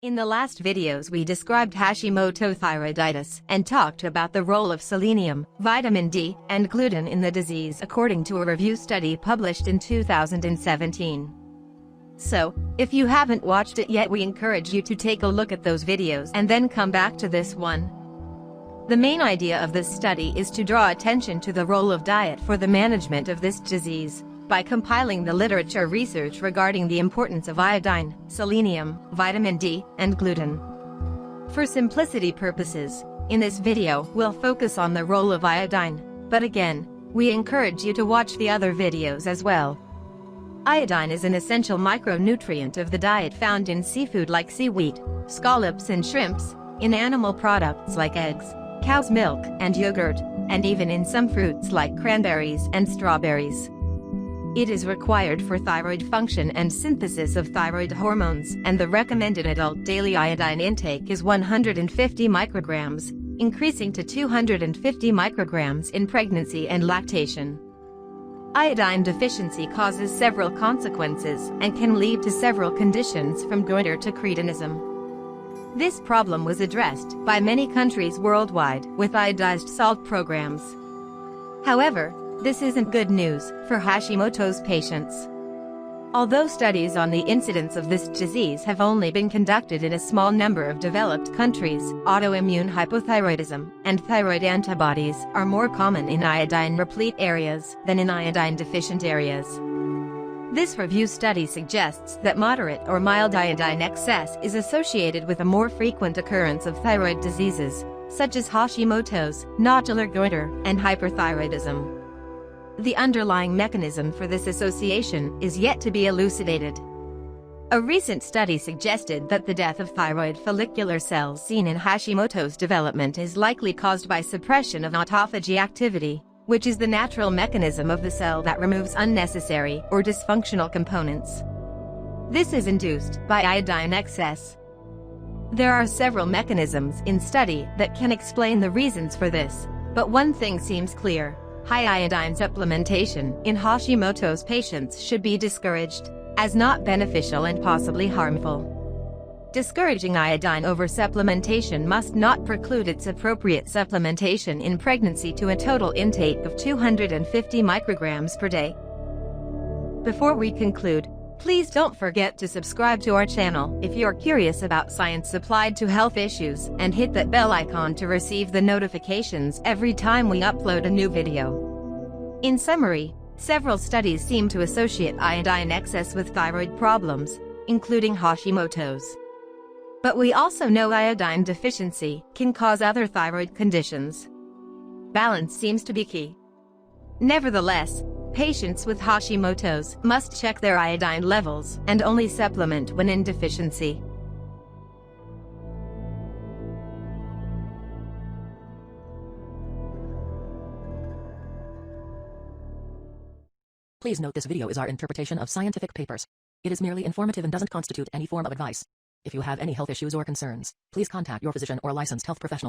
In the last videos we described Hashimoto thyroiditis and talked about the role of selenium, vitamin D, and gluten in the disease according to a review study published in 2017. So, if you haven't watched it yet, we encourage you to take a look at those videos and then come back to this one. The main idea of this study is to draw attention to the role of diet for the management of this disease, by compiling the literature research regarding the importance of iodine, selenium, vitamin D, and gluten. For simplicity purposes, in this video we'll focus on the role of iodine, but again, we encourage you to watch the other videos as well. Iodine is an essential micronutrient of the diet found in seafood like seaweed, scallops and shrimps, in animal products like eggs, cow's milk and yogurt, and even in some fruits like cranberries and strawberries. It is required for thyroid function and synthesis of thyroid hormones, and the recommended adult daily iodine intake is 150 micrograms, increasing to 250 micrograms in pregnancy and lactation. Iodine deficiency causes several consequences and can lead to several conditions from goiter to cretinism. This problem was addressed by many countries worldwide with iodized salt programs. However, this isn't good news for Hashimoto's patients. Although studies on the incidence of this disease have only been conducted in a small number of developed countries, autoimmune hypothyroidism and thyroid antibodies are more common in iodine-replete areas than in iodine-deficient areas. This review study suggests that moderate or mild iodine excess is associated with a more frequent occurrence of thyroid diseases, such as Hashimoto's, nodular goiter, and hyperthyroidism. The underlying mechanism for this association is yet to be elucidated. A recent study suggested that the death of thyroid follicular cells seen in Hashimoto's development is likely caused by suppression of autophagy activity, which is the natural mechanism of the cell that removes unnecessary or dysfunctional components. This is induced by iodine excess. There are several mechanisms in study that can explain the reasons for this, but one thing seems clear. High iodine supplementation in Hashimoto's patients should be discouraged, as not beneficial and possibly harmful. Discouraging iodine over supplementation must not preclude its appropriate supplementation in pregnancy to a total intake of 250 micrograms per day. Before we conclude, please don't forget to subscribe to our channel if you're curious about science applied to health issues, and hit that bell icon to receive the notifications every time we upload a new video. In summary, several studies seem to associate iodine excess with thyroid problems, including Hashimoto's. But we also know iodine deficiency can cause other thyroid conditions. Balance seems to be key. Nevertheless, patients with Hashimoto's must check their iodine levels and only supplement when in deficiency. Please note this video is our interpretation of scientific papers. It is merely informative and doesn't constitute any form of advice. If you have any health issues or concerns, please contact your physician or licensed health professional.